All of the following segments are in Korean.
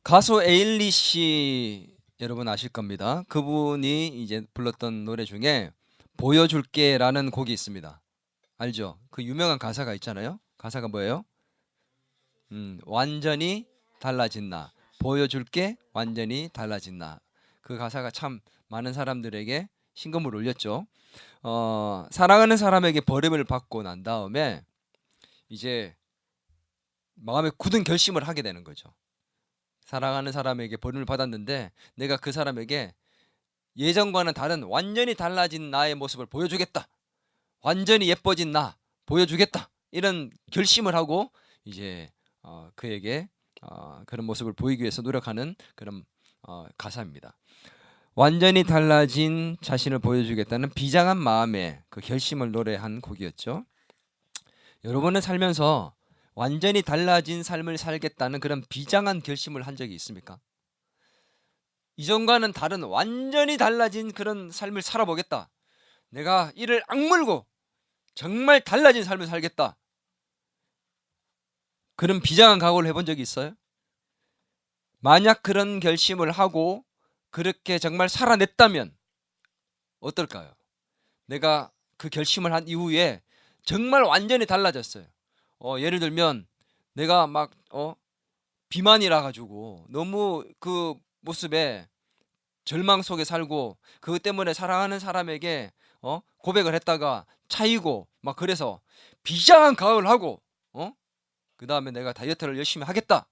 가수 에일리 씨 여러분 아실 겁니다. 그분이 이제 불렀던 노래 중에 보여줄게라는 곡이 있습니다. 알죠? 그 유명한 가사가 있잖아요. 가사가 뭐예요? 완전히 달라진 나. 보여줄게 완전히 달라진 나. 그 가사가 참 많은 사람들에게 심금을 울렸죠. 사랑하는 사람에게 버림을 받고 난 다음에 이제 마음에 굳은 결심을 하게 되는 거죠. 사랑하는 사람에게 버림을 받았는데 내가 그 사람에게 예전과는 다른 완전히 달라진 나의 모습을 보여주겠다. 완전히 예뻐진 나 보여주겠다. 이런 결심을 하고 이제 그에게 그런 모습을 보이기 위해서 노력하는 그런 가사입니다. 완전히 달라진 자신을 보여주겠다는 비장한 마음의 그 결심을 노래한 곡이었죠. 여러분은 살면서 완전히 달라진 삶을 살겠다는 그런 비장한 결심을 한 적이 있습니까? 이전과는 다른 완전히 달라진 그런 삶을 살아보겠다. 내가 이를 악물고 정말 달라진 삶을 살겠다. 그런 비장한 각오를 해본 적이 있어요? 만약 그런 결심을 하고 그렇게 정말 살아냈다면 어떨까요? 내가 그 결심을 한 이후에 정말 완전히 달라졌어요. 예를 들면 내가 막 비만이라 가지고 너무 그 모습에 절망 속에 살고 그것 때문에 사랑하는 사람에게 고백을 했다가 차이고 막 그래서 비장한 각오를 하고 그 다음에 내가 다이어트를 열심히 하겠다.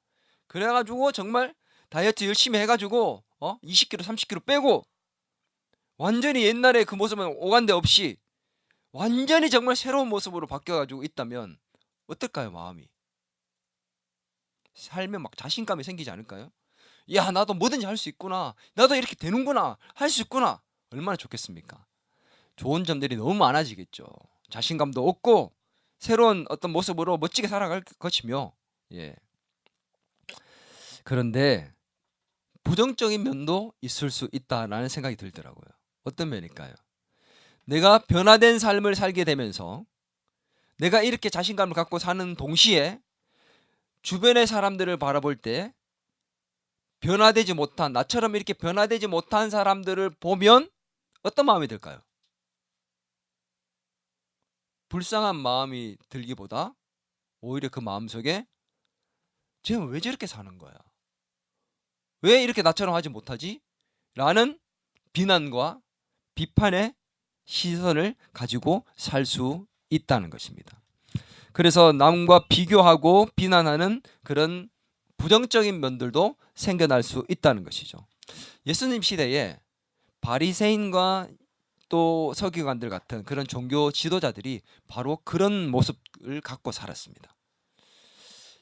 그래가지고 정말 다이어트 열심히 해가지고 20kg 30kg 빼고 완전히 옛날에 그 모습은 오간데 없이 완전히 정말 새로운 모습으로 바뀌어가지고 있다면 어떨까요, 마음이? 살면 막 자신감이 생기지 않을까요? 야, 나도 뭐든지 할 수 있구나. 나도 이렇게 되는구나. 할 수 있구나. 얼마나 좋겠습니까? 좋은 점들이 너무 많아지겠죠. 자신감도 얻고 새로운 어떤 모습으로 멋지게 살아갈 것이며, 예. 그런데 부정적인 면도 있을 수 있다라는 생각이 들더라고요. 어떤 면일까요? 내가 변화된 삶을 살게 되면서 내가 이렇게 자신감을 갖고 사는 동시에 주변의 사람들을 바라볼 때 변화되지 못한, 나처럼 이렇게 변화되지 못한 사람들을 보면 어떤 마음이 들까요? 불쌍한 마음이 들기보다 오히려 그 마음속에 쟤는 왜 저렇게 사는 거야? 왜 이렇게 나처럼 하지 못하지? 라는 비난과 비판의 시선을 가지고 살 수 있다는 것입니다. 그래서 남과 비교하고 비난하는 그런 부정적인 면들도 생겨날 수 있다는 것이죠. 예수님 시대에 바리새인과 또 서기관들 같은 그런 종교 지도자들이 바로 그런 모습을 갖고 살았습니다.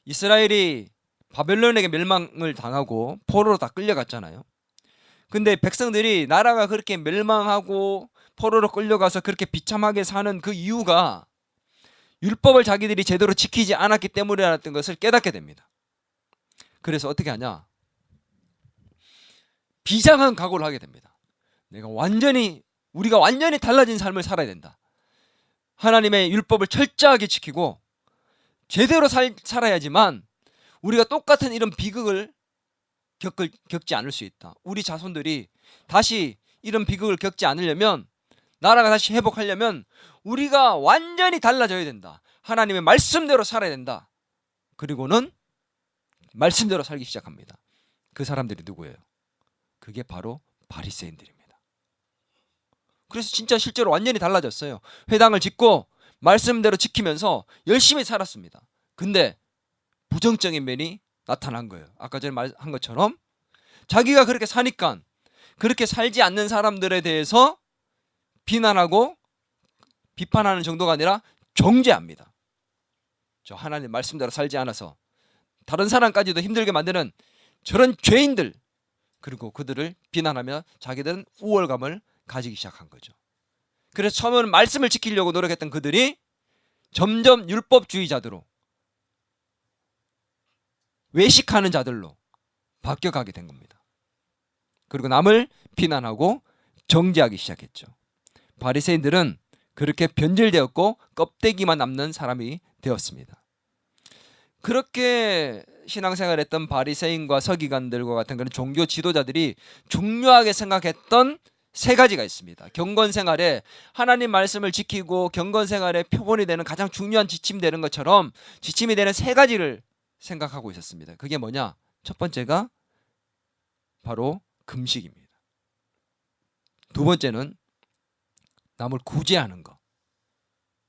이스라엘이 바벨론에게 멸망을 당하고 포로로 다 끌려갔잖아요. 근데 백성들이 나라가 그렇게 멸망하고 포로로 끌려가서 그렇게 비참하게 사는 그 이유가 율법을 자기들이 제대로 지키지 않았기 때문이라는 것을 깨닫게 됩니다. 그래서 어떻게 하냐? 비장한 각오를 하게 됩니다. 우리가 완전히 달라진 삶을 살아야 된다. 하나님의 율법을 철저하게 지키고 제대로 살아야지만 우리가 똑같은 이런 비극을 겪지 않을 수 있다. 우리 자손들이 다시 이런 비극을 겪지 않으려면, 나라가 다시 회복하려면 우리가 완전히 달라져야 된다. 하나님의 말씀대로 살아야 된다. 그리고는 말씀대로 살기 시작합니다. 그 사람들이 누구예요? 그게 바로 바리새인들입니다. 그래서 진짜 실제로 완전히 달라졌어요. 회당을 짓고 말씀대로 지키면서 열심히 살았습니다. 근데 부정적인 면이 나타난 거예요. 아까 전에 말한 것처럼 자기가 그렇게 사니까 그렇게 살지 않는 사람들에 대해서 비난하고 비판하는 정도가 아니라 정죄합니다. 저 하나님 말씀대로 살지 않아서 다른 사람까지도 힘들게 만드는 저런 죄인들, 그리고 그들을 비난하며 자기들은 우월감을 가지기 시작한 거죠. 그래서 처음에는 말씀을 지키려고 노력했던 그들이 점점 율법주의자들로, 외식하는 자들로 바뀌어가게 된 겁니다. 그리고 남을 비난하고 정죄하기 시작했죠. 바리새인들은 그렇게 변질되었고 껍데기만 남는 사람이 되었습니다. 그렇게 신앙생활했던 바리새인과 서기관들과 같은 그런 종교 지도자들이 중요하게 생각했던 세 가지가 있습니다. 경건 생활에 하나님 말씀을 지키고 경건 생활의 표본이 되는 가장 중요한 지침이 되는 것처럼 지침이 되는 세 가지를 생각하고 있었습니다. 그게 뭐냐? 첫 번째가 바로 금식입니다. 두 번째는 남을 구제하는 것.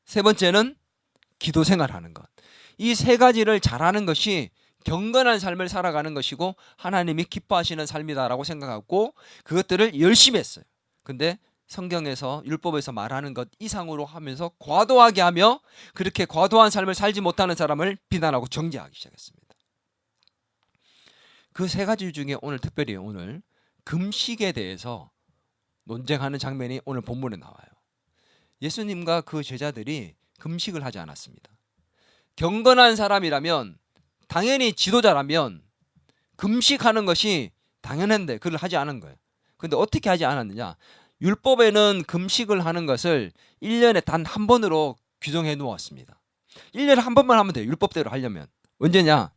세 번째는 기도 생활하는 것. 이 세 가지를 잘하는 것이 경건한 삶을 살아가는 것이고 하나님이 기뻐하시는 삶이다라고 생각하고 그것들을 열심히 했어요. 근데 성경에서 율법에서 말하는 것 이상으로 하면서 과도하게 하며 그렇게 과도한 삶을 살지 못하는 사람을 비난하고 정죄하기 시작했습니다. 그 세 가지 중에 오늘 특별히 오늘 금식에 대해서 논쟁하는 장면이 오늘 본문에 나와요. 예수님과 그 제자들이 금식을 하지 않았습니다. 경건한 사람이라면 당연히 지도자라면 금식하는 것이 당연한데 그걸 하지 않은 거예요. 근데 어떻게 하지 않았느냐? 율법에는 금식을 하는 것을 1년에 단 한 번으로 규정해 놓았습니다. 1년에 한 번만 하면 돼요. 율법대로 하려면. 언제냐?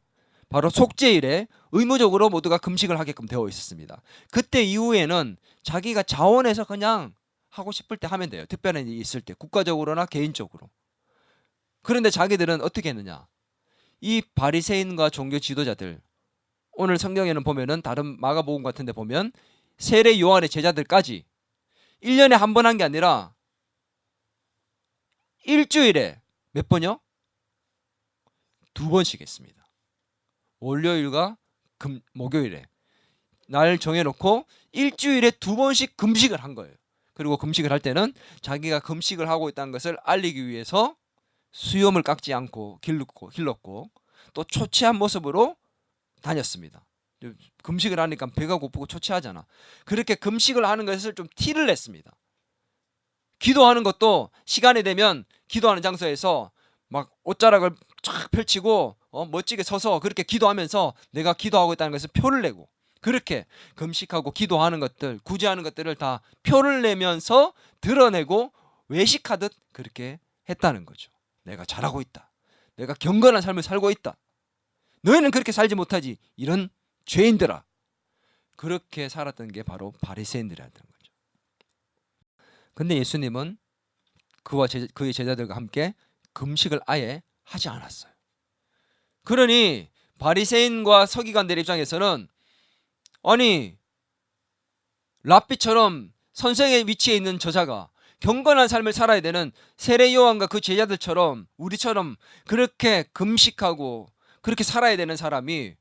바로 속죄일에 의무적으로 모두가 금식을 하게끔 되어 있었습니다. 그때 이후에는 자기가 자원해서 그냥 하고 싶을 때 하면 돼요. 특별한 일이 있을 때 국가적으로나 개인적으로. 그런데 자기들은 어떻게 했느냐? 이 바리새인과 종교 지도자들, 오늘 성경에는 보면은 다른 마가복음 같은 데 보면 세례 요한의 제자들까지 1년에 한 번 한 게 아니라 일주일에 몇 번요? 2번씩 했습니다. 월요일과 목요일에 날 정해놓고 일주일에 2번씩 금식을 한 거예요. 그리고 금식을 할 때는 자기가 금식을 하고 있다는 것을 알리기 위해서 수염을 깎지 않고 길렀고 또 초췌한 모습으로 다녔습니다. 금식을 하니까 배가 고프고 초췌하잖아. 그렇게 금식을 하는 것을 좀 티를 냈습니다. 기도하는 것도 시간이 되면 기도하는 장소에서 막 옷자락을 쫙 펼치고 멋지게 서서 그렇게 기도하면서 내가 기도하고 있다는 것을 표를 내고 그렇게 금식하고 기도하는 것들, 구제하는 것들을 다 표를 내면서 드러내고 외식하듯 그렇게 했다는 거죠. 내가 잘하고 있다. 내가 경건한 삶을 살고 있다. 너희는 그렇게 살지 못하지. 이런 죄인들아. 그렇게 살았던 게 바로 바리새인들이었던 거죠. 근데 예수님은 그의 제자들과 함께 금식을 아예 하지 않았어요. 그러니 바리새인과 서기관들 입장에서는 아니 랍비처럼 선생의 위치에 있는 저자가 경건한 삶을 살아야 되는 세례 요한과 그 제자들처럼 우리처럼 그렇게 금식하고 그렇게 살아야 되는 사람이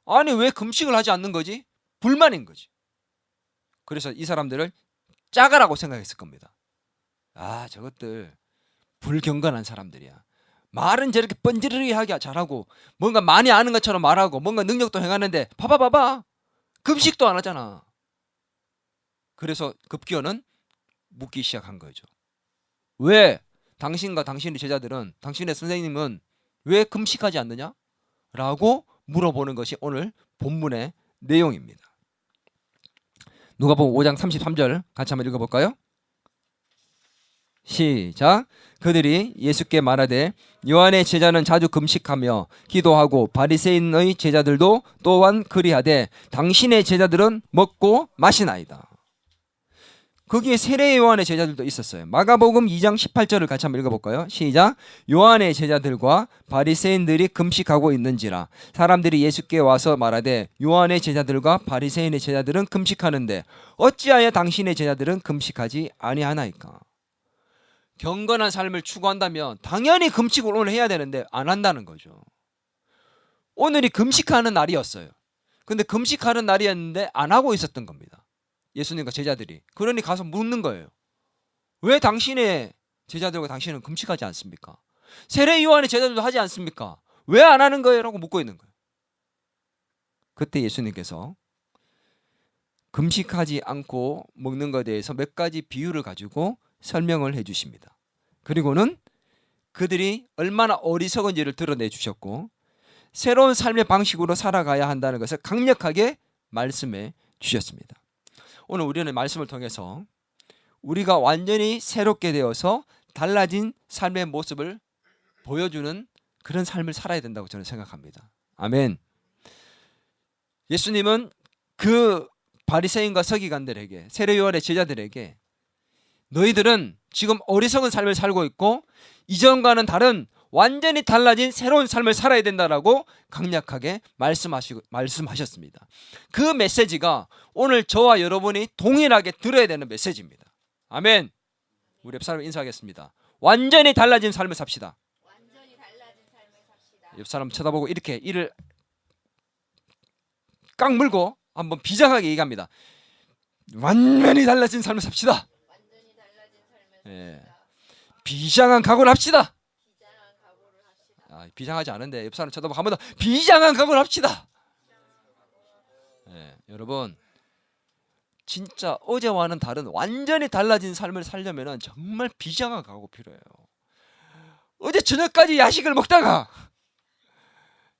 아니 왜 금식을 하지 않는 거지? 불만인 거지. 그래서 이 사람들을 짜가라고 생각했을 겁니다. 아 저것들 불경건한 사람들이야. 말은 저렇게 뻔지르르하게 잘하고 뭔가 많이 아는 것처럼 말하고 뭔가 능력도 행하는데 봐봐 금식도 안 하잖아. 그래서 급기어는 묻기 시작한 거죠. 왜 당신과 당신의 제자들은 당신의 선생님은 왜 금식하지 않느냐? 라고 물어보는 것이 오늘 본문의 내용입니다. 누가복음 5장 33절 같이 한번 읽어볼까요? 시작. 그들이 예수께 말하되 요한의 제자는 자주 금식하며 기도하고 바리새인의 제자들도 또한 그리하되 당신의 제자들은 먹고 마시나이다. 거기에 세례 요한의 제자들도 있었어요. 마가복음 2장 18절을 같이 한번 읽어볼까요? 시작. 요한의 제자들과 바리새인들이 금식하고 있는지라 사람들이 예수께 와서 말하되 요한의 제자들과 바리새인의 제자들은 금식하는데 어찌하여 당신의 제자들은 금식하지 아니하나이까? 경건한 삶을 추구한다면 당연히 금식을 오늘 해야 되는데 안 한다는 거죠. 오늘이 금식하는 날이었어요. 근데 금식하는 날이었는데 안 하고 있었던 겁니다. 예수님과 제자들이. 그러니 가서 묻는 거예요. 왜 당신의 제자들과 당신은 금식하지 않습니까? 세례 요한의 제자들도 하지 않습니까? 왜 안 하는 거예요? 라고 묻고 있는 거예요. 그때 예수님께서 금식하지 않고 먹는 것에 대해서 몇 가지 비유를 가지고 설명을 해 주십니다. 그리고는 그들이 얼마나 어리석은지를 드러내 주셨고 새로운 삶의 방식으로 살아가야 한다는 것을 강력하게 말씀해 주셨습니다. 오늘 우리는 말씀을 통해서 우리가 완전히 새롭게 되어서 달라진 삶의 모습을 보여주는 그런 삶을 살아야 된다고 저는 생각합니다. 아멘. 예수님은 그 바리새인과 서기관들에게, 세례요한의 제자들에게 너희들은 지금 어리석은 삶을 살고 있고 이전과는 다른 완전히 달라진 새로운 삶을 살아야 된다라고 강력하게 말씀하셨습니다. 그 메시지가 오늘 저와 여러분이 동일하게 들어야 되는 메시지입니다. 아멘. 우리 옆 사람 인사하겠습니다. 완전히 달라진 삶을 삽시다. 옆 사람 쳐다보고 이렇게 이를 깡 물고 한번 비장하게 얘기합니다. 완전히 달라진 삶을 삽시다. 예. 비장한 각오를 합시다. 비장하지 않은데 옆 사람 쳐다보고 한 번 더 비장한 각오를 합시다. 예. 여러분 진짜 어제와는 다른 완전히 달라진 삶을 살려면 정말 비장한 각오 필요해요. 어제 저녁까지 야식을 먹다가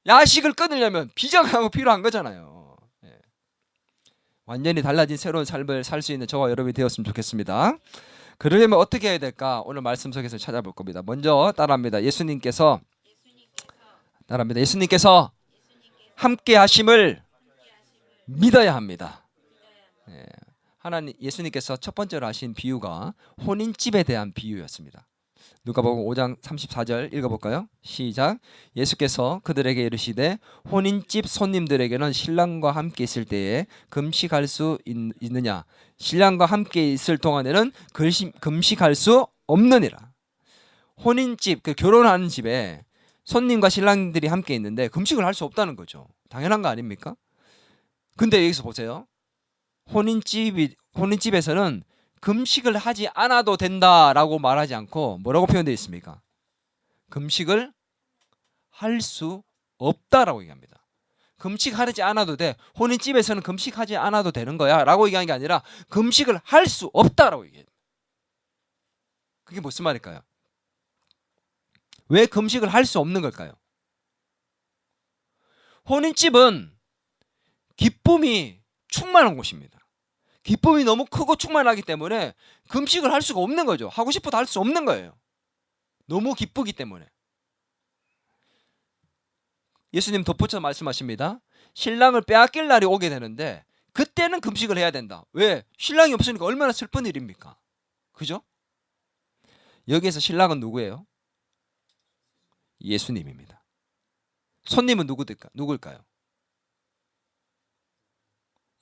야식을 끊으려면 비장한 각오 필요한 거잖아요. 예. 완전히 달라진 새로운 삶을 살 수 있는 저와 여러분이 되었으면 좋겠습니다. 그러려면 어떻게 해야 될까? 오늘 말씀 속에서 찾아볼 겁니다. 먼저 따라합니다. 예수님께서 함께 하심을 믿어야 합니다. 예. 하나님 예수님께서 첫 번째로 하신 비유가 혼인집에 대한 비유였습니다. 누가복음 5장 34절 읽어볼까요? 시작. 예수께서 그들에게 이르시되 혼인집 손님들에게는 신랑과 함께 있을 때에 금식할 수 있느냐? 신랑과 함께 있을 동안에는 금식할 수 없느니라. 혼인집, 그 결혼하는 집에 손님과 신랑들이 함께 있는데 금식을 할 수 없다는 거죠. 당연한 거 아닙니까? 근데 여기서 보세요. 혼인집에서는 금식을 하지 않아도 된다라고 말하지 않고 뭐라고 표현되어 있습니까? 금식을 할 수 없다라고 얘기합니다. 금식하지 않아도 돼. 혼인집에서는 금식하지 않아도 되는 거야 라고 얘기하는 게 아니라 금식을 할 수 없다라고 얘기해요. 그게 무슨 말일까요? 왜 금식을 할 수 없는 걸까요? 혼인집은 기쁨이 충만한 곳입니다. 기쁨이 너무 크고 충만하기 때문에 금식을 할 수가 없는 거죠. 하고 싶어도 할 수 없는 거예요. 너무 기쁘기 때문에. 예수님 덧붙여 말씀하십니다. 신랑을 빼앗길 날이 오게 되는데 그때는 금식을 해야 된다. 왜? 신랑이 없으니까 얼마나 슬픈 일입니까? 그죠? 여기에서 신랑은 누구예요? 예수님입니다. 손님은 누굴까요?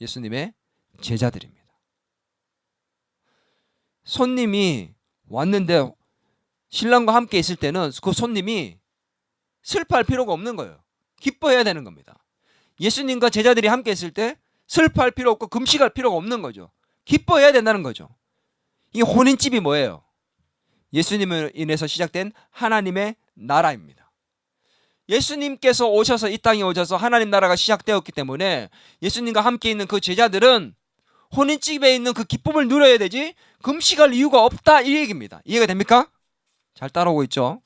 예수님의 제자들입니다. 손님이 왔는데 신랑과 함께 있을 때는 그 손님이 슬퍼할 필요가 없는 거예요. 기뻐해야 되는 겁니다. 예수님과 제자들이 함께 있을 때 슬퍼할 필요 없고 금식할 필요가 없는 거죠. 기뻐해야 된다는 거죠. 이 혼인집이 뭐예요? 예수님을 인해서 시작된 하나님의 나라입니다. 예수님께서 오셔서 이 땅에 오셔서 하나님 나라가 시작되었기 때문에 예수님과 함께 있는 그 제자들은 혼인집에 있는 그 기쁨을 누려야 되지 금식할 이유가 없다 이 얘기입니다. 이해가 됩니까? 잘 따라오고 있죠?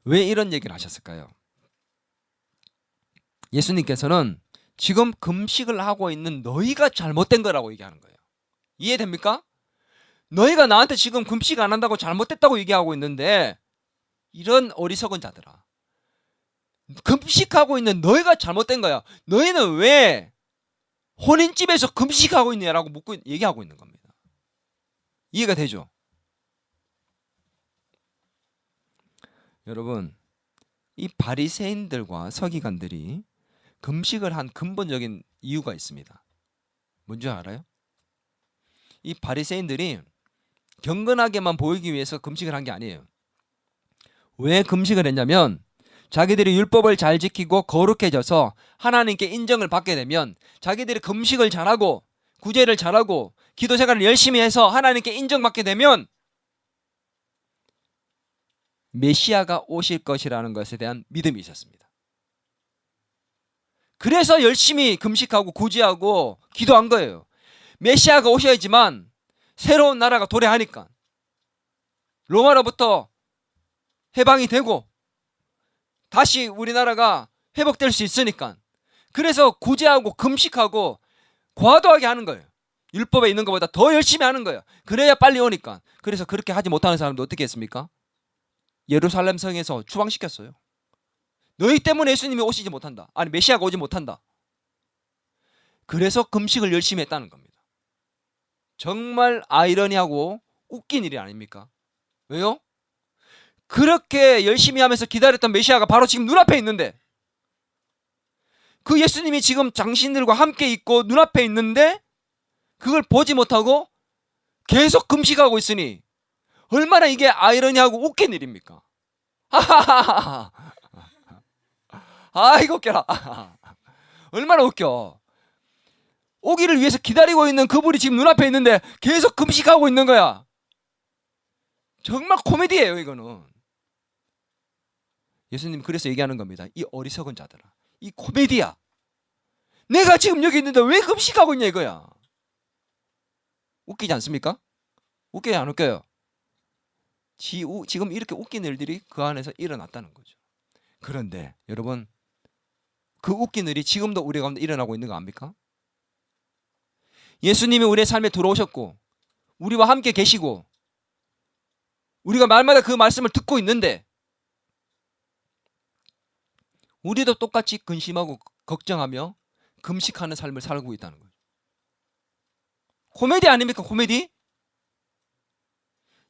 왜 이런 얘기를 하셨을까요? 예수님께서는 지금 금식을 하고 있는 너희가 잘못된 거라고 얘기하는 거예요. 이해됩니까? 너희가 나한테 지금 금식 안 한다고 잘못됐다고 얘기하고 있는데 이런 어리석은 자들아, 금식하고 있는 너희가 잘못된 거야. 너희는 왜 혼인집에서 금식하고 있냐라고 얘기하고 있는 겁니다. 이해가 되죠? 여러분, 이 바리새인들과 서기관들이 금식을 한 근본적인 이유가 있습니다. 뭔지 알아요? 이 바리새인들이 경건하게만 보이기 위해서 금식을 한 게 아니에요. 왜 금식을 했냐면 자기들이 율법을 잘 지키고 거룩해져서 하나님께 인정을 받게 되면 자기들이 금식을 잘하고 구제를 잘하고 기도 생활을 열심히 해서 하나님께 인정받게 되면 메시아가 오실 것이라는 것에 대한 믿음이 있었습니다. 그래서 열심히 금식하고 구제하고 기도한 거예요. 메시아가 오셔야지만 새로운 나라가 도래하니까, 로마로부터 해방이 되고 다시 우리나라가 회복될 수 있으니까, 그래서 구제하고 금식하고 과도하게 하는 거예요. 율법에 있는 것보다 더 열심히 하는 거예요. 그래야 빨리 오니까. 그래서 그렇게 하지 못하는 사람도 어떻게 했습니까? 예루살렘 성에서 추방시켰어요. 너희 때문에 예수님이 오시지 못한다. 아니 메시아가 오지 못한다. 그래서 금식을 열심히 했다는 겁니다. 정말 아이러니하고 웃긴 일이 아닙니까? 왜요? 그렇게 열심히 하면서 기다렸던 메시아가 바로 지금 눈앞에 있는데, 그 예수님이 지금 당신들과 함께 있고 눈앞에 있는데 그걸 보지 못하고 계속 금식하고 있으니 얼마나 이게 아이러니하고 웃긴 일입니까? 하하하하. 아이고 웃겨라. 얼마나 웃겨. 오기를 위해서 기다리고 있는 그분이 지금 눈앞에 있는데 계속 금식하고 있는 거야. 정말 코미디예요 이거는. 예수님 그래서 얘기하는 겁니다. 이 어리석은 자들아, 이 코미디야. 내가 지금 여기 있는데 왜 금식하고 있냐 이거야. 웃기지 않습니까? 웃겨요 안 웃겨요? 지금 이렇게 웃긴 일들이 그 안에서 일어났다는 거죠. 그런데 여러분, 그 웃긴 일이 지금도 우리 가운데 일어나고 있는 거 압니까? 예수님이 우리의 삶에 들어오셨고 우리와 함께 계시고 우리가 말마다 그 말씀을 듣고 있는데 우리도 똑같이 근심하고 걱정하며 금식하는 삶을 살고 있다는 거예요. 코미디 아닙니까? 코미디?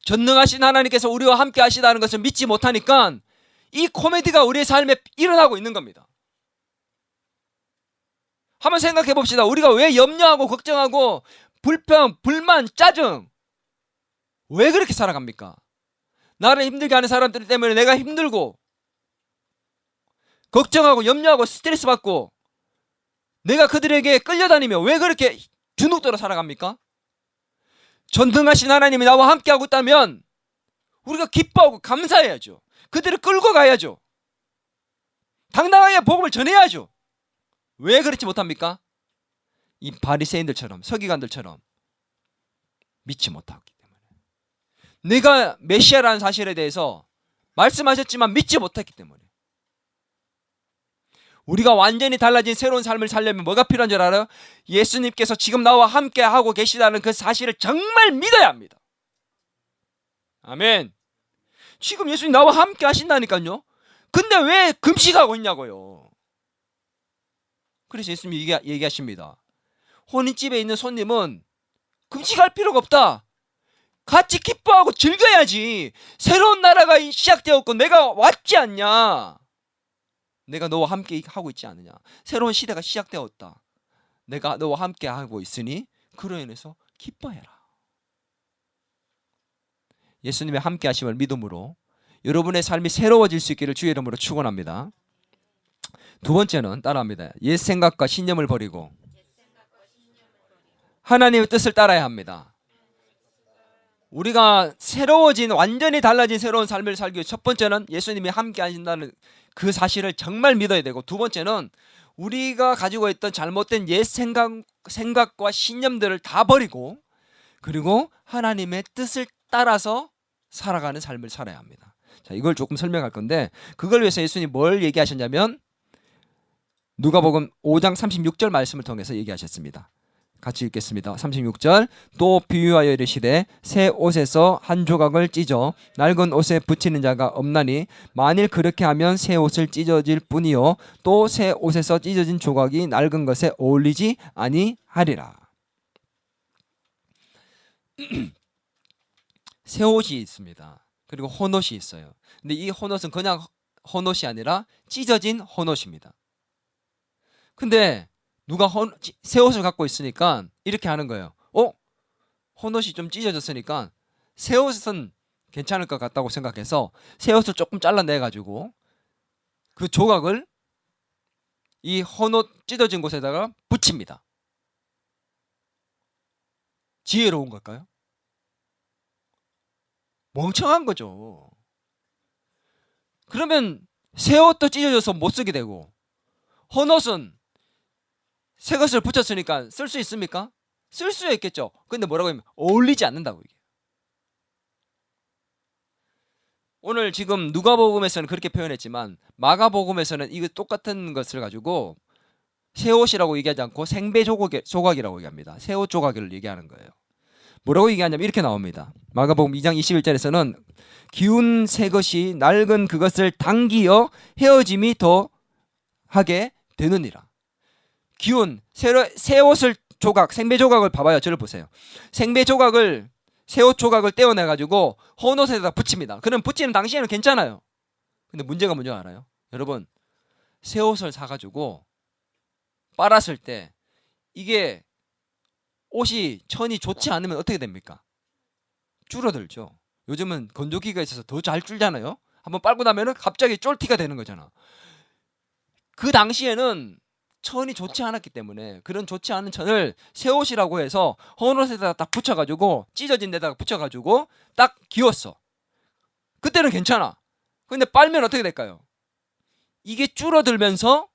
전능하신 하나님께서 우리와 함께 하시다는 것을 믿지 못하니까 이 코미디가 우리의 삶에 일어나고 있는 겁니다. 한번 생각해 봅시다. 우리가 왜 염려하고 걱정하고 불평, 불만, 짜증 왜 그렇게 살아갑니까? 나를 힘들게 하는 사람들 때문에 내가 힘들고 걱정하고 염려하고 스트레스 받고 내가 그들에게 끌려다니며 왜 그렇게 주눅들어 살아갑니까? 전능하신 하나님이 나와 함께하고 있다면 우리가 기뻐하고 감사해야죠. 그들을 끌고 가야죠. 당당하게 복음을 전해야죠. 왜 그렇지 못합니까? 이 바리새인들처럼 서기관들처럼 믿지 못하기 때문에, 내가 메시아라는 사실에 대해서 말씀하셨지만 믿지 못했기 때문에. 우리가 완전히 달라진 새로운 삶을 살려면 뭐가 필요한 줄 알아요? 예수님께서 지금 나와 함께 하고 계시다는 그 사실을 정말 믿어야 합니다. 아멘. 지금 예수님 나와 함께 하신다니까요. 근데 왜 금식하고 있냐고요. 그래서 예수님이 얘기하십니다. 혼인집에 있는 손님은 금식할 필요가 없다. 같이 기뻐하고 즐겨야지. 새로운 나라가 시작되었고 내가 왔지 않냐. 내가 너와 함께 하고 있지 않느냐. 새로운 시대가 시작되었다. 내가 너와 함께 하고 있으니 그로 인해서 기뻐해라. 예수님의 함께 하심을 믿음으로 여러분의 삶이 새로워질 수 있기를 주의 이름으로 축원합니다. 두 번째는 따라합니다. 옛 생각과 신념을 버리고 하나님의 뜻을 따라야 합니다. 우리가 새로워진, 완전히 달라진 새로운 삶을 살기 위해 첫 번째는 예수님이 함께 하신다는 그 사실을 정말 믿어야 되고, 두 번째는 우리가 가지고 있던 잘못된 옛 생각과 신념들을 다 버리고 그리고 하나님의 뜻을 따라서 살아가는 삶을 살아야 합니다. 자, 이걸 조금 설명할 건데, 그걸 위해서 예수님이 뭘 얘기하셨냐면 누가복음 5장 36절 말씀을 통해서 얘기하셨습니다. 같이 읽겠습니다. 36절. 또 비유하여 이르시되 새 옷에서 한 조각을 찢어 낡은 옷에 붙이는 자가 없나니 만일 그렇게 하면 새 옷을 찢어질 뿐이요 또 새 옷에서 찢어진 조각이 낡은 것에 어울리지 아니하리라. 새 옷이 있습니다. 그리고 헌옷이 있어요. 근데 이 헌옷은 그냥 헌옷이 아니라 찢어진 헌옷입니다. 근데 누가 새 옷을 갖고 있으니까 이렇게 하는 거예요. 헌옷이 좀 찢어졌으니까 새 옷은 괜찮을 것 같다고 생각해서 새 옷을 조금 잘라내가지고 그 조각을 이 헌옷 찢어진 곳에다가 붙입니다. 지혜로운 걸까요? 멍청한 거죠. 그러면 새 옷도 찢어져서 못 쓰게 되고 헌옷은 새 것을 붙였으니까 쓸 수 있습니까? 쓸 수 있겠죠. 근데 뭐라고 하면 어울리지 않는다고. 이게. 오늘 지금 누가복음에서는 그렇게 표현했지만 마가복음에서는 이거 똑같은 것을 가지고 새 옷이라고 얘기하지 않고 생배 조각이라고 얘기합니다. 새 옷 조각을 얘기하는 거예요. 뭐라고 얘기하냐면 이렇게 나옵니다. 마가복음 2장 21절에서는 기운 새 것이 낡은 그것을 당기어 헤어짐이 더 하게 되느니라. 기운 새 옷을 조각 생배 조각을 봐봐요. 저를 보세요. 생배 조각을 새 옷 조각을 떼어내 가지고 헌옷에다 붙입니다. 그럼 붙이는 당시에는 괜찮아요. 근데 문제가 뭔지 알아요? 여러분 새 옷을 사가지고 빨았을 때 이게 옷이 천이 좋지 않으면 어떻게 됩니까? 줄어들죠. 요즘은 건조기가 있어서 더 잘 줄잖아요. 한번 빨고 나면은 갑자기 쫄티가 되는 거잖아. 그 당시에는 천이 좋지 않았기 때문에 그런 좋지 않은 천을 새 옷이라고 해서 헌옷에다가 딱 붙여가지고 찢어진 데다가 붙여가지고 딱 기웠어. 그때는 괜찮아. 근데 빨면 어떻게 될까요? 이게 줄어들면서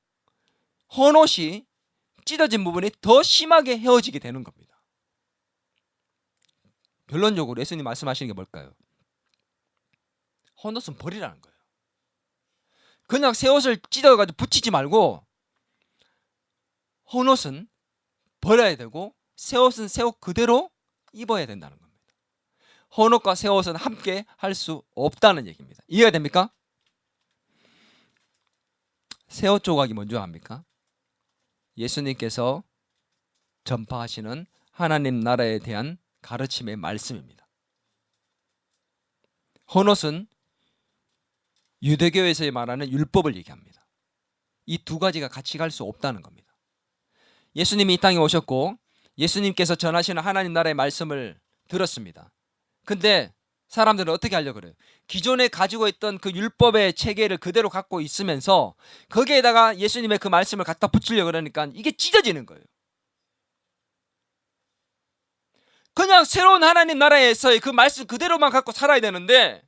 헌옷이 찢어진 부분이 더 심하게 헤어지게 되는 겁니다. 결론적으로 예수님 말씀하시는 게 뭘까요? 헌옷은 버리라는 거예요. 그냥 새 옷을 찢어가지고 붙이지 말고 헌옷은 버려야 되고 새 옷은 새 옷 그대로 입어야 된다는 겁니다. 헌옷과 새 옷은 함께 할 수 없다는 얘기입니다. 이해가 됩니까? 새 옷 조각이 뭔지 압니까? 예수님께서 전파하시는 하나님 나라에 대한 가르침의 말씀입니다. 헌옷은 유대교에서 말하는 율법을 얘기합니다. 이 두 가지가 같이 갈 수 없다는 겁니다. 예수님이 이 땅에 오셨고 예수님께서 전하시는 하나님 나라의 말씀을 들었습니다. 근데 사람들은 어떻게 하려고 그래요? 기존에 가지고 있던 그 율법의 체계를 그대로 갖고 있으면서 거기에다가 예수님의 그 말씀을 갖다 붙이려고 그러니까 이게 찢어지는 거예요. 그냥 새로운 하나님 나라에서의 그 말씀 그대로만 갖고 살아야 되는데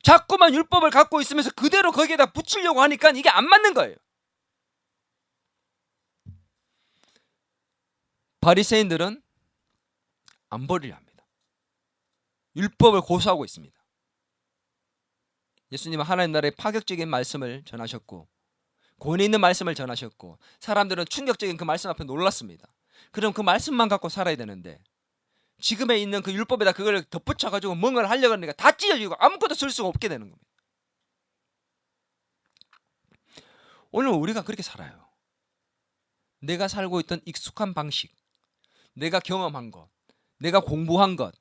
자꾸만 율법을 갖고 있으면서 그대로 거기에다 붙이려고 하니까 이게 안 맞는 거예요. 바리새인들은 안 버리려 합니다. 율법을 고수하고 있습니다. 예수님은 하나님 나라의 파격적인 말씀을 전하셨고 권위 있는 말씀을 전하셨고 사람들은 충격적인 그 말씀 앞에 놀랐습니다. 그럼 그 말씀만 갖고 살아야 되는데 지금에 있는 그 율법에다 그걸 덧붙여가지고 뭔가를 하려고 하니까 다 찢어지고 아무것도 쓸 수가 없게 되는 겁니다. 오늘 우리가 그렇게 살아요. 내가 살고 있던 익숙한 방식, 내가 경험한 것, 내가 공부한 것,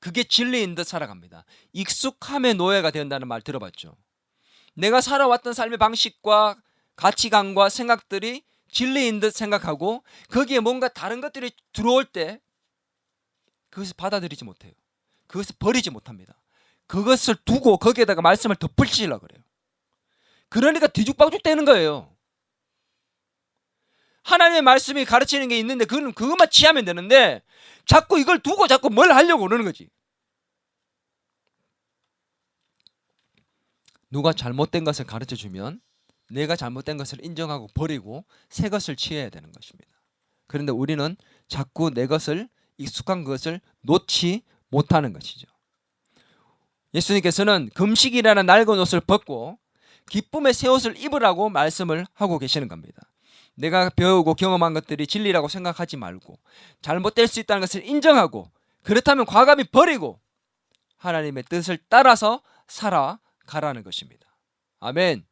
그게 진리인 듯 살아갑니다. 익숙함의 노예가 된다는 말 들어봤죠? 내가 살아왔던 삶의 방식과 가치관과 생각들이 진리인 듯 생각하고 거기에 뭔가 다른 것들이 들어올 때 그것을 받아들이지 못해요. 그것을 버리지 못합니다. 그것을 두고 거기에다가 말씀을 덧붙이려고 그래요. 그러니까 뒤죽박죽 되는 거예요. 하나님의 말씀이 가르치는 게 있는데 그것만 취하면 되는데 자꾸 이걸 두고 자꾸 뭘 하려고 그러는 거지. 누가 잘못된 것을 가르쳐주면 내가 잘못된 것을 인정하고 버리고 새 것을 취해야 되는 것입니다. 그런데 우리는 자꾸 내 것을 익숙한 것을 놓지 못하는 것이죠. 예수님께서는 금식이라는 낡은 옷을 벗고 기쁨의 새 옷을 입으라고 말씀을 하고 계시는 겁니다. 내가 배우고 경험한 것들이 진리라고 생각하지 말고 잘못될 수 있다는 것을 인정하고 그렇다면 과감히 버리고 하나님의 뜻을 따라서 살아가라는 것입니다. 아멘.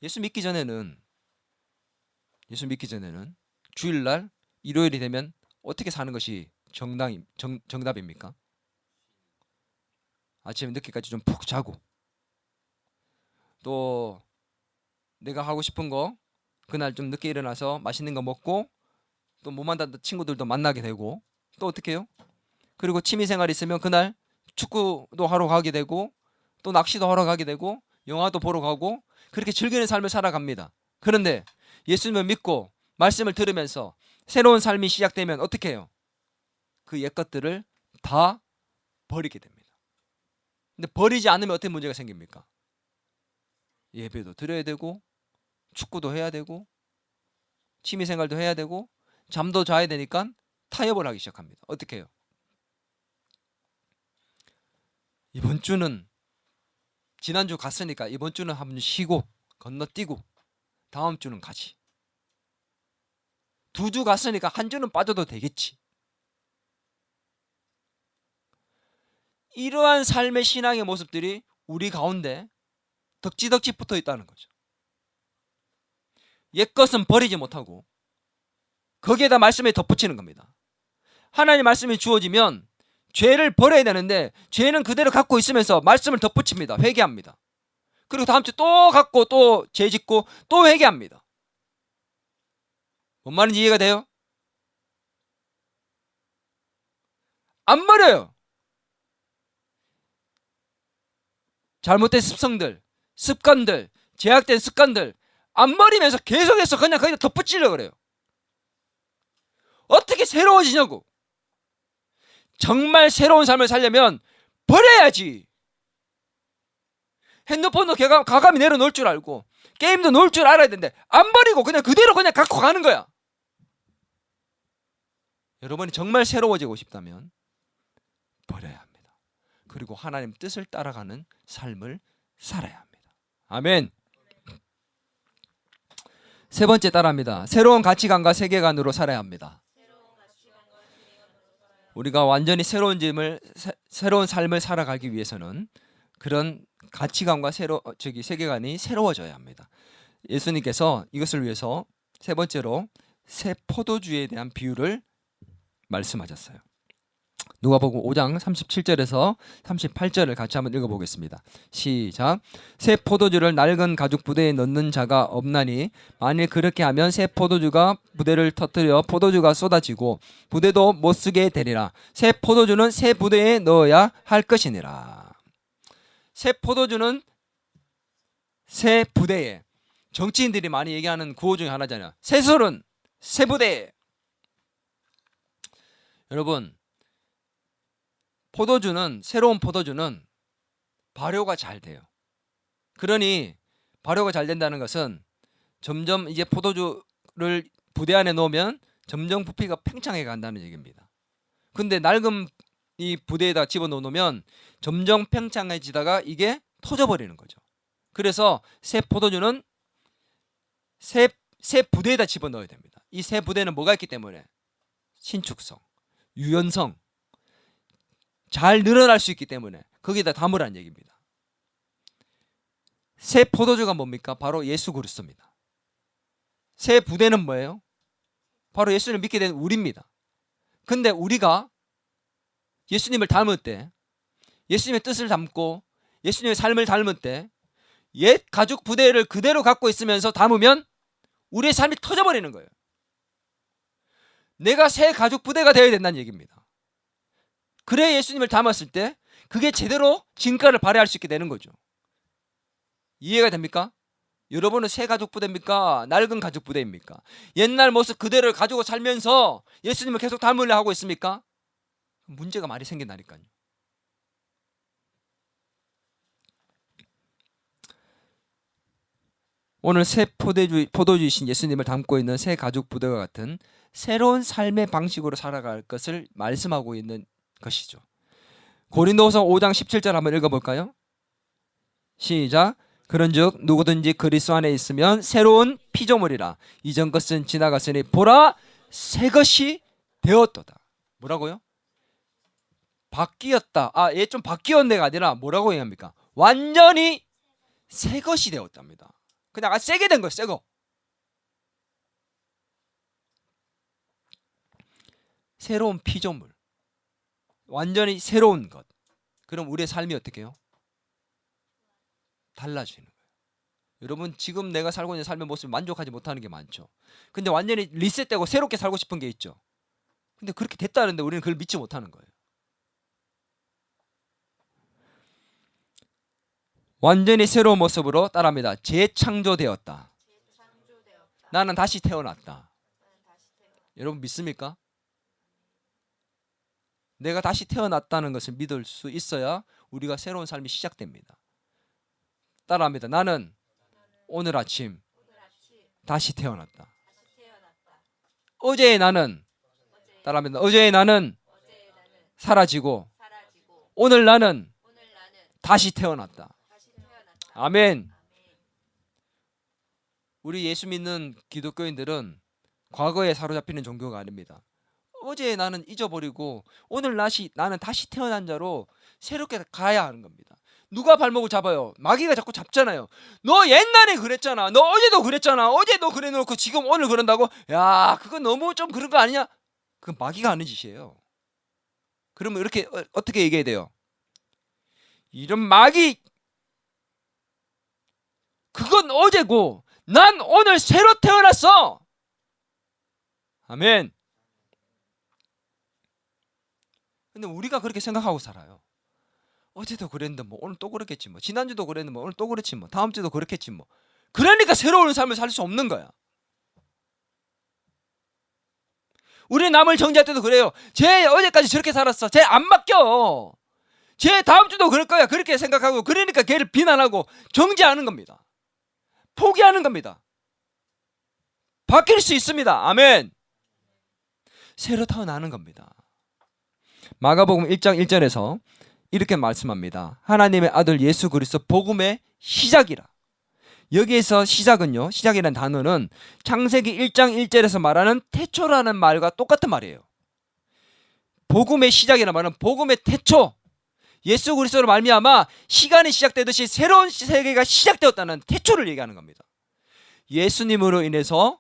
예수 믿기 전에는 주일날 일요일이 되면 어떻게 사는 것이 정답입니까? 아침에 늦게까지 좀 푹 자고 또 내가 하고 싶은 거 그날 좀 늦게 일어나서 맛있는 거 먹고 또 못 만났던 친구들도 만나게 되고 또 어떻게 해요? 그리고 취미생활 있으면 그날 축구도 하러 가게 되고 또 낚시도 하러 가게 되고 영화도 보러 가고 그렇게 즐기는 삶을 살아갑니다. 그런데 예수님을 믿고 말씀을 들으면서 새로운 삶이 시작되면 어떻게 해요? 그 옛 것들을 다 버리게 됩니다. 근데 버리지 않으면 어떤 문제가 생깁니까? 예배도 드려야 되고 축구도 해야 되고 취미생활도 해야 되고 잠도 자야 되니까 타협을 하기 시작합니다. 어떻게 해요? 이번 주는 지난주 갔으니까 이번 주는 한번 쉬고 건너뛰고 다음 주는 가지. 두 주 갔으니까 한 주는 빠져도 되겠지. 이러한 삶의 신앙의 모습들이 우리 가운데 덕지덕지 붙어 있다는 거죠. 옛것은 버리지 못하고 거기에다 말씀에 덧붙이는 겁니다. 하나님 말씀이 주어지면 죄를 버려야 되는데 죄는 그대로 갖고 있으면서 말씀을 덧붙입니다. 회개합니다. 그리고 다음 주 또 갖고 또 죄 짓고 또 회개합니다. 뭔 말인지 이해가 돼요? 안 버려요. 잘못된 습성들, 습관들, 제약된 습관들 안 버리면서 계속해서 그냥 거기다 덧붙이려고 그래요. 어떻게 새로워지냐고. 정말 새로운 삶을 살려면 버려야지. 핸드폰도 가감히 내려놓을 줄 알고 게임도 놓을 줄 알아야 되는데 안 버리고 그냥 그대로 그냥 갖고 가는 거야. 여러분이 정말 새로워지고 싶다면 버려야 합니다. 그리고 하나님 뜻을 따라가는 삶을 살아야 합니다. 아멘. 세 번째 따라합니다. 새로운 가치관과 세계관으로 살아야 합니다. 우리가 완전히 새로운 삶을 살아가기 위해서는 그런 가치관과 세계관이 새로워져야 합니다. 예수님께서 이것을 위해서 세 번째로 새 포도주에 대한 비유를 말씀하셨어요. 누가복음 5장 37절에서 38절을 같이 한번 읽어보겠습니다. 시작. 새 포도주를 낡은 가죽 부대에 넣는 자가 없나니 만일 그렇게 하면 새 포도주가 부대를 터뜨려 포도주가 쏟아지고 부대도 못 쓰게 되리라. 새 포도주는 새 부대에 넣어야 할 것이니라. 새 포도주는 새 부대에, 정치인들이 많이 얘기하는 구호 중에 하나잖아요. 새술은 새 부대에. 여러분, 새로운 포도주는 발효가 잘 돼요. 그러니 발효가 잘 된다는 것은 점점 이제 포도주를 부대 안에 넣으면 점점 부피가 팽창해 간다는 얘기입니다. 근데 낡은 이 부대에다 집어넣으면 점점 팽창해지다가 이게 터져버리는 거죠. 그래서 새 포도주는 새 부대에다 집어넣어야 됩니다. 이 새 부대는 뭐가 있기 때문에? 신축성, 유연성, 잘 늘어날 수 있기 때문에 거기다 담으라는 얘기입니다. 새 포도주가 뭡니까? 바로 예수 그리스도입니다. 새 부대는 뭐예요? 바로 예수님을 믿게 된 우리입니다. 근데 우리가 예수님을 닮을 때, 예수님의 뜻을 담고 예수님의 삶을 닮을 때 옛 가죽 부대를 그대로 갖고 있으면서 담으면 우리의 삶이 터져버리는 거예요. 내가 새 가죽 부대가 되어야 된다는 얘기입니다. 그래 예수님을 닮았을 때 그게 제대로 진가를 발휘할 수 있게 되는 거죠. 이해가 됩니까? 여러분은 새 가죽 부대입니까? 낡은 가죽 부대입니까? 옛날 모습 그대로 가지고 살면서 예수님을 계속 닮으려 하고 있습니까? 문제가 많이 생긴다니까요. 오늘 새 포도주이신 예수님을 담고 있는 새 가죽 부대와 같은 새로운 삶의 방식으로 살아갈 것을 말씀하고 있는 것이죠. 고린도후서 5장 17절 한번 읽어볼까요? 시작. 그런즉 누구든지 그리스도 안에 있으면 새로운 피조물이라. 이전 것은 지나갔으니 보라 새 것이 되었도다. 뭐라고요? 바뀌었다. 얘 좀 바뀌었네가 아니라 뭐라고 얘기합니까? 완전히 새 것이 되었답니다. 그냥 새게 된 거예요. 새거. 새로운 피조물, 완전히 새로운 것. 그럼 우리의 삶이 어떻게 해요? 달라지는 거예요. 여러분 지금 내가 살고 있는 삶의 모습을 만족하지 못하는 게 많죠. 근데 완전히 리셋되고 새롭게 살고 싶은 게 있죠. 근데 그렇게 됐다는데 우리는 그걸 믿지 못하는 거예요. 완전히 새로운 모습으로 따라합니다. 재창조되었다. 나는 다시 태어났다. 여러분 믿습니까? 내가 다시 태어났다는 것을 믿을 수 있어야 우리가 새로운 삶이 시작됩니다. 따라합니다. 나는 오늘 아침 다시 태어났다. 어제의 나는 따라합니다. 어제의 나는 사라지고 오늘 나는 다시 태어났다. 아멘. 우리 예수 믿는 기독교인들은 과거에 사로잡히는 종교가 아닙니다. 어제 나는 잊어버리고 오늘 나는 다시 태어난 자로 새롭게 가야 하는 겁니다. 누가 발목을 잡아요? 마귀가 자꾸 잡잖아요. 너 옛날에 그랬잖아. 너 어제도 그랬잖아. 어제 너 그래놓고 지금 오늘 그런다고? 야, 그건 너무 좀 그런 거 아니냐? 그건 마귀가 하는 짓이에요. 그러면 이렇게 어떻게 얘기해야 돼요? 이런 마귀, 그건 어제고 난 오늘 새로 태어났어. 아멘. 근데 우리가 그렇게 생각하고 살아요. 어제도 그랬는데 뭐 오늘 또 그렇겠지 뭐. 지난주도 그랬는데 뭐 오늘 또 그렇지 뭐. 다음 주도 그렇겠지 뭐. 그러니까 새로운 삶을 살 수 없는 거야. 우리 남을 정죄할 때도 그래요. 쟤 어제까지 저렇게 살았어. 쟤 안 바뀌어. 쟤 다음 주도 그럴 거야. 그렇게 생각하고 그러니까 걔를 비난하고 정죄하는 겁니다. 포기하는 겁니다. 바뀔 수 있습니다. 아멘. 새로 태어나는 겁니다. 마가복음 1장 1절에서 이렇게 말씀합니다. 하나님의 아들 예수 그리스도 복음의 시작이라. 여기에서 시작은요, 시작이라는 단어는 창세기 1장 1절에서 말하는 태초라는 말과 똑같은 말이에요. 복음의 시작이라는 말은 복음의 태초, 예수 그리스도로 말미암아 시간이 시작되듯이 새로운 세계가 시작되었다는 태초를 얘기하는 겁니다. 예수님으로 인해서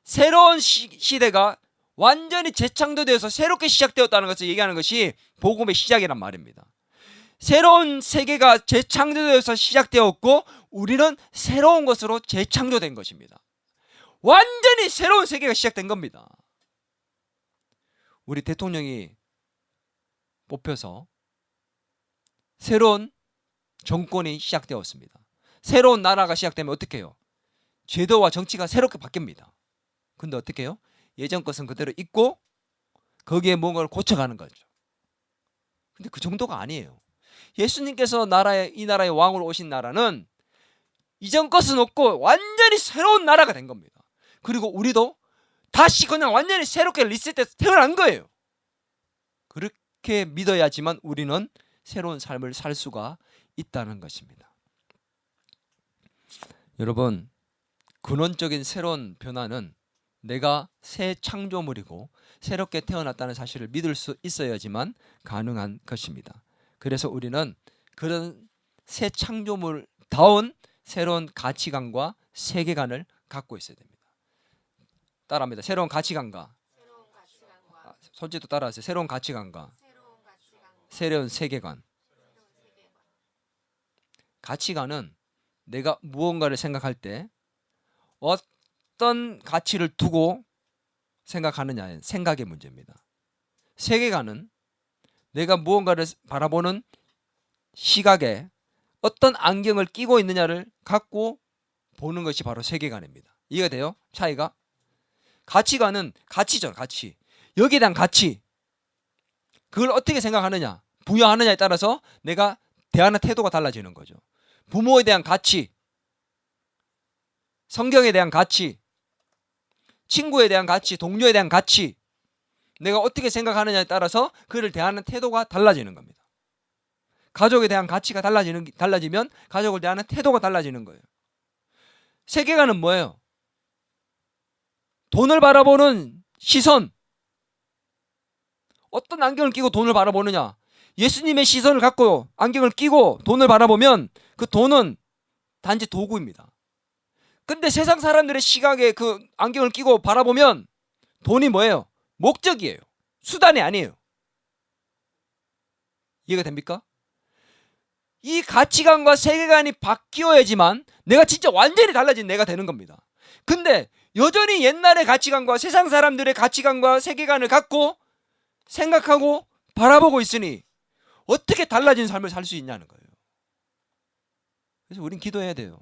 새로운 시대가 완전히 재창조되어서 새롭게 시작되었다는 것을 얘기하는 것이 복음의 시작이란 말입니다. 새로운 세계가 재창조되어서 시작되었고 우리는 새로운 것으로 재창조된 것입니다. 완전히 새로운 세계가 시작된 겁니다. 우리 대통령이 뽑혀서 새로운 정권이 시작되었습니다. 새로운 나라가 시작되면 어떻게 해요? 제도와 정치가 새롭게 바뀝니다. 근데 어떻게 해요? 예전 것은 그대로 있고 거기에 뭔가를 고쳐가는 거죠. 근데 그 정도가 아니에요. 예수님께서 이 나라의 왕으로 오신 나라는 이전 것은 없고 완전히 새로운 나라가 된 겁니다. 그리고 우리도 다시 그냥 완전히 새롭게 리셋돼서 태어난 거예요. 그렇게 믿어야지만 우리는 새로운 삶을 살 수가 있다는 것입니다. 여러분, 근원적인 새로운 변화는 내가 새 창조물이고 새롭게 태어났다는 사실을 믿을 수 있어야지만 가능한 것입니다. 그래서 우리는 그런 새 창조물다운 새로운 가치관과 세계관을 갖고 있어야 됩니다. 따라합니다. 새로운 가치관과 솔직히 따라하세요. 새로운 가치관과 새로운 세계관. 가치관은 내가 무언가를 생각할 때 어떤 가치를 두고 생각하느냐의 생각의 문제입니다. 세계관은 내가 무언가를 바라보는 시각에 어떤 안경을 끼고 있느냐를 갖고 보는 것이 바로 세계관입니다. 이해가 돼요? 차이가? 가치관은 가치죠. 가치. 여기에 대한 가치. 그걸 어떻게 생각하느냐, 부여하느냐에 따라서 내가 대하는 태도가 달라지는 거죠. 부모에 대한 가치, 성경에 대한 가치, 친구에 대한 가치, 동료에 대한 가치, 내가 어떻게 생각하느냐에 따라서 그를 대하는 태도가 달라지는 겁니다. 가족에 대한 가치가 달라지면 가족을 대하는 태도가 달라지는 거예요. 세계관은 뭐예요? 돈을 바라보는 시선. 어떤 안경을 끼고 돈을 바라보느냐? 예수님의 시선을 갖고 안경을 끼고 돈을 바라보면 그 돈은 단지 도구입니다. 근데 세상 사람들의 시각에 그 안경을 끼고 바라보면 돈이 뭐예요? 목적이에요. 수단이 아니에요. 이해가 됩니까? 이 가치관과 세계관이 바뀌어야지만 내가 진짜 완전히 달라진 내가 되는 겁니다. 근데 여전히 옛날의 가치관과 세상 사람들의 가치관과 세계관을 갖고 생각하고 바라보고 있으니 어떻게 달라진 삶을 살 수 있냐는 거예요. 그래서 우린 기도해야 돼요.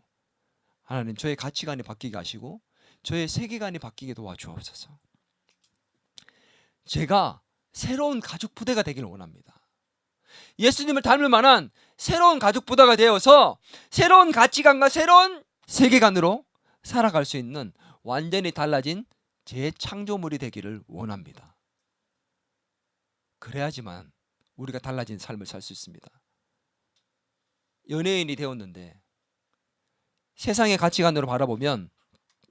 하나님, 저의 가치관이 바뀌게 하시고 저의 세계관이 바뀌게 도와주옵소서. 제가 새로운 가족 부대가 되기를 원합니다. 예수님을 닮을 만한 새로운 가족 부대가 되어서 새로운 가치관과 새로운 세계관으로 살아갈 수 있는 완전히 달라진 재창조물이 되기를 원합니다. 그래야지만 우리가 달라진 삶을 살 수 있습니다. 연예인이 되었는데 세상의 가치관으로 바라보면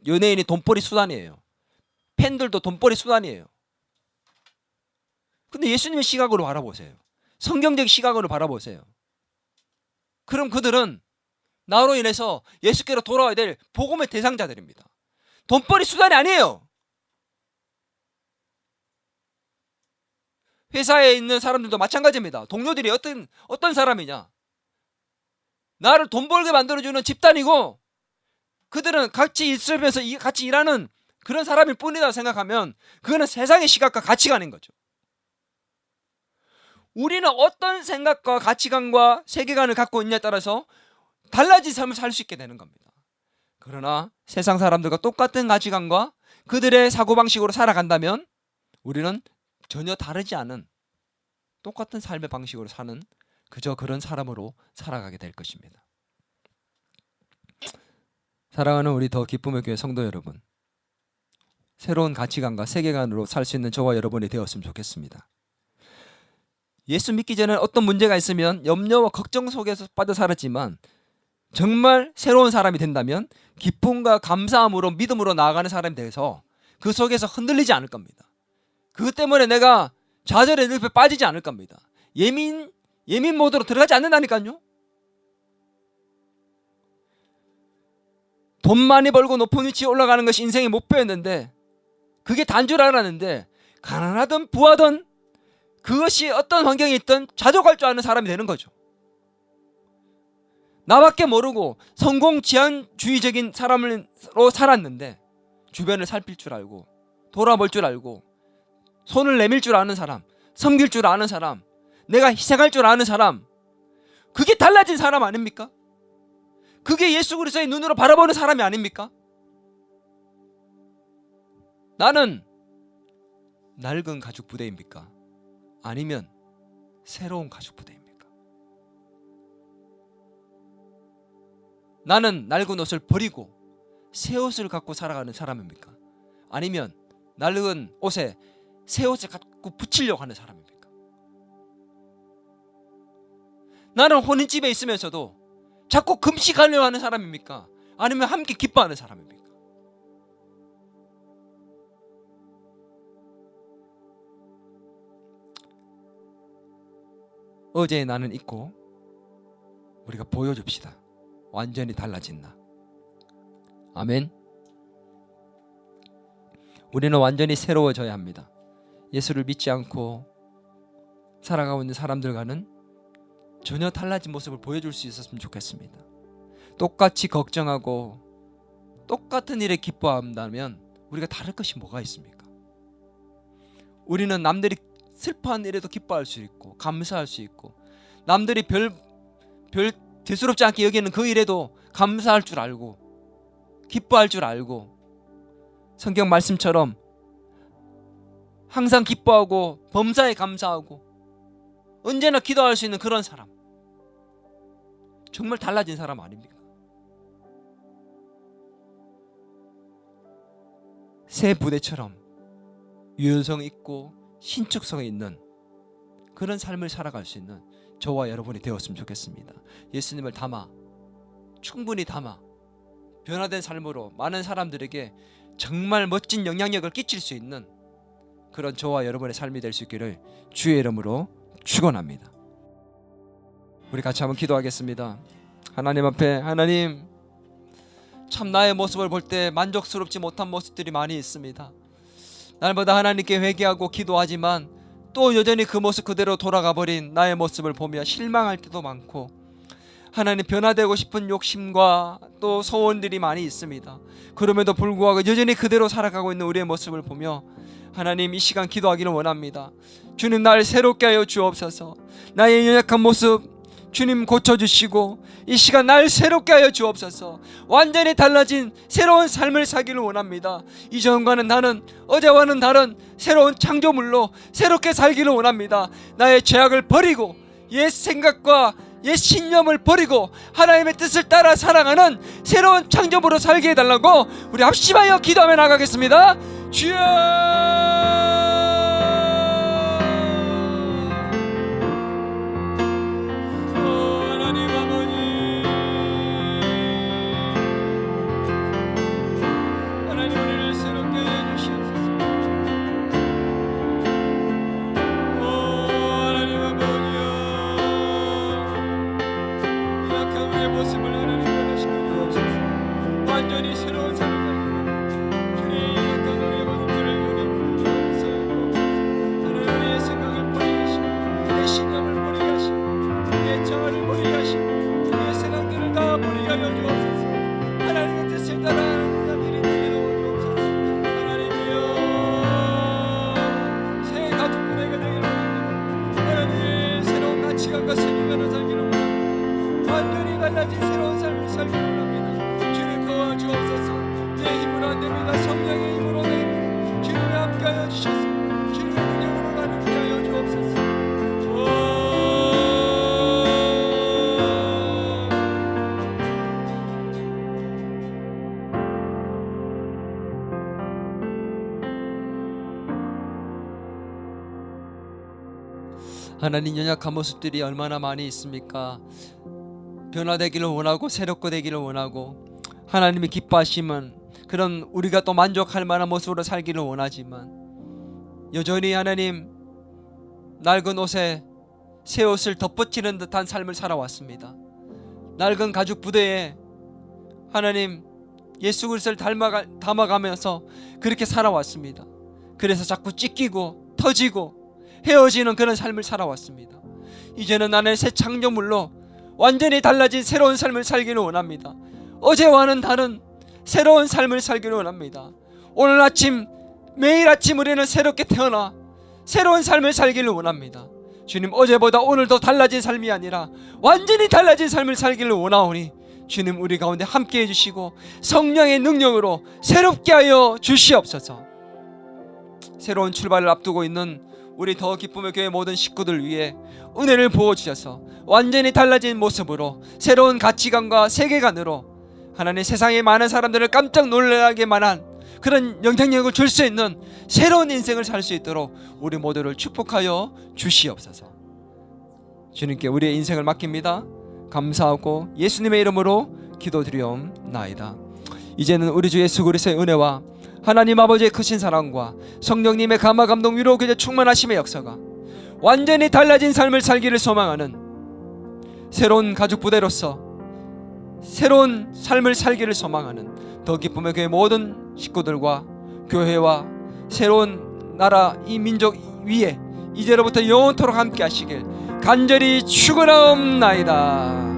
연예인이 돈벌이 수단이에요. 팬들도 돈벌이 수단이에요. 근데 예수님의 시각으로 바라보세요. 성경적 시각으로 바라보세요. 그럼 그들은 나로 인해서 예수께로 돌아와야 될 복음의 대상자들입니다. 돈벌이 수단이 아니에요. 회사에 있는 사람들도 마찬가지입니다. 동료들이 어떤 사람이냐? 나를 돈 벌게 만들어주는 집단이고 그들은 같이 있으면서 같이 일하는 그런 사람일 뿐이다 생각하면 그거는 세상의 시각과 가치관인 거죠. 우리는 어떤 생각과 가치관과 세계관을 갖고 있냐에 따라서 달라진 삶을 살 수 있게 되는 겁니다. 그러나 세상 사람들과 똑같은 가치관과 그들의 사고방식으로 살아간다면 우리는 전혀 다르지 않은 똑같은 삶의 방식으로 사는 그저 그런 사람으로 살아가게 될 것입니다. 사랑하는 우리 더 기쁨의 교회 성도 여러분, 새로운 가치관과 세계관으로 살 수 있는 저와 여러분이 되었으면 좋겠습니다. 예수 믿기 전에 어떤 문제가 있으면 염려와 걱정 속에서 빠져 살았지만 정말 새로운 사람이 된다면 기쁨과 감사함으로 믿음으로 나아가는 사람이 돼서 그 속에서 흔들리지 않을 겁니다. 그것 때문에 내가 좌절의 늪에 빠지지 않을 겁니다. 예민 모드로 들어가지 않는다니까요. 돈 많이 벌고 높은 위치에 올라가는 것이 인생의 목표였는데 그게 단 줄 알았는데 가난하든 부하든 그것이 어떤 환경에 있든 자족할 줄 아는 사람이 되는 거죠. 나밖에 모르고 성공 지향주의적인 사람으로 살았는데 주변을 살필 줄 알고 돌아볼 줄 알고 손을 내밀 줄 아는 사람, 섬길 줄 아는 사람, 내가 희생할 줄 아는 사람, 그게 달라진 사람 아닙니까? 그게 예수 그리스도의 눈으로 바라보는 사람이 아닙니까? 나는 낡은 가죽 부대입니까? 아니면 새로운 가죽 부대입니까? 나는 낡은 옷을 버리고 새 옷을 갖고 살아가는 사람입니까? 아니면 낡은 옷에 새 옷을 갖고 붙이려고 하는 사람입니까? 나는 혼인집에 있으면서도 자꾸 금식하려고 하는 사람입니까? 아니면 함께 기뻐하는 사람입니까? 어제의 나는 잊고 우리가 보여줍시다. 완전히 달라진 나. 아멘. 우리는 완전히 새로워져야 합니다. 예수를 믿지 않고 살아가고 있는 사람들과는 전혀 달라진 모습을 보여줄 수 있었으면 좋겠습니다. 똑같이 걱정하고 똑같은 일에 기뻐한다면 우리가 다를 것이 뭐가 있습니까? 우리는 남들이 슬퍼한 일에도 기뻐할 수 있고 감사할 수 있고 남들이 별 대수롭지 않게 여기는 그 일에도 감사할 줄 알고 기뻐할 줄 알고 성경 말씀처럼 항상 기뻐하고 범사에 감사하고 언제나 기도할 수 있는 그런 사람, 정말 달라진 사람 아닙니까? 새 부대처럼 유연성 있고 신축성이 있는 그런 삶을 살아갈 수 있는 저와 여러분이 되었으면 좋겠습니다. 예수님을 충분히 담아 변화된 삶으로 많은 사람들에게 정말 멋진 영향력을 끼칠 수 있는 그런 저와 여러분의 삶이 될 수 있기를 주의 이름으로 축원합니다. 우리 같이 한번 기도하겠습니다. 하나님 앞에, 하나님, 참 나의 모습을 볼 때 만족스럽지 못한 모습들이 많이 있습니다. 날마다 하나님께 회개하고 기도하지만 또 여전히 그 모습 그대로 돌아가 버린 나의 모습을 보며 실망할 때도 많고, 하나님, 변화되고 싶은 욕심과 또 소원들이 많이 있습니다. 그럼에도 불구하고 여전히 그대로 살아가고 있는 우리의 모습을 보며 하나님, 이 시간 기도하기를 원합니다. 주님, 나를 새롭게 하여 주옵소서. 나의 연약한 모습 주님 고쳐주시고 이 시간 날 새롭게 하여 주옵소서. 완전히 달라진 새로운 삶을 살기를 원합니다. 이전과는 다른, 어제와는 다른 새로운 창조물로 새롭게 살기를 원합니다. 나의 죄악을 버리고 옛 생각과 옛 신념을 버리고 하나님의 뜻을 따라 살아가는 새로운 창조물로 살게 해달라고 우리 합심하여 기도하며 나가겠습니다. 주여, 하나님, 우리를 새롭게 해주시옵소서. 하나님, 연약한 모습들이 얼마나 많이 있습니까? 변화되기를 원하고 새롭게 되기를 원하고 하나님이 기뻐하시면 그런 우리가 또 만족할 만한 모습으로 살기를 원하지만 여전히 하나님, 낡은 옷에 새 옷을 덧붙이는 듯한 삶을 살아왔습니다. 낡은 가죽 부대에 하나님 예수 그리스도를 담아가면서 그렇게 살아왔습니다. 그래서 자꾸 찢기고 터지고 헤어지는 그런 삶을 살아왔습니다. 이제는 나는 새 창조물로 완전히 달라진 새로운 삶을 살기를 원합니다. 어제와는 다른 새로운 삶을 살기를 원합니다. 오늘 아침, 매일 아침 우리는 새롭게 태어나 새로운 삶을 살기를 원합니다. 주님, 어제보다 오늘 더 달라진 삶이 아니라 완전히 달라진 삶을 살기를 원하오니 주님, 우리 가운데 함께 해주시고 성령의 능력으로 새롭게 하여 주시옵소서. 새로운 출발을 앞두고 있는 우리 더 기쁨의 교회 모든 식구들 위해 은혜를 부어주셔서 완전히 달라진 모습으로 새로운 가치관과 세계관으로 하나님, 세상의 많은 사람들을 깜짝 놀라게 만한 그런 영향력을 줄 수 있는 새로운 인생을 살 수 있도록 우리 모두를 축복하여 주시옵소서. 주님께 우리의 인생을 맡깁니다. 감사하고 예수님의 이름으로 기도드리옵나이다. 이제는 우리 주 예수 그리스도의 은혜와 하나님 아버지의 크신 사랑과 성령님의 감화 감동 위로 그저 충만하심의 역사가 완전히 달라진 삶을 살기를 소망하는 새로운 가족 부대로서 새로운 삶을 살기를 소망하는 더 기쁨의 교회 모든 식구들과 교회와 새로운 나라 이 민족 위에 이제로부터 영원토록 함께 하시길 간절히 축원하옵나이다.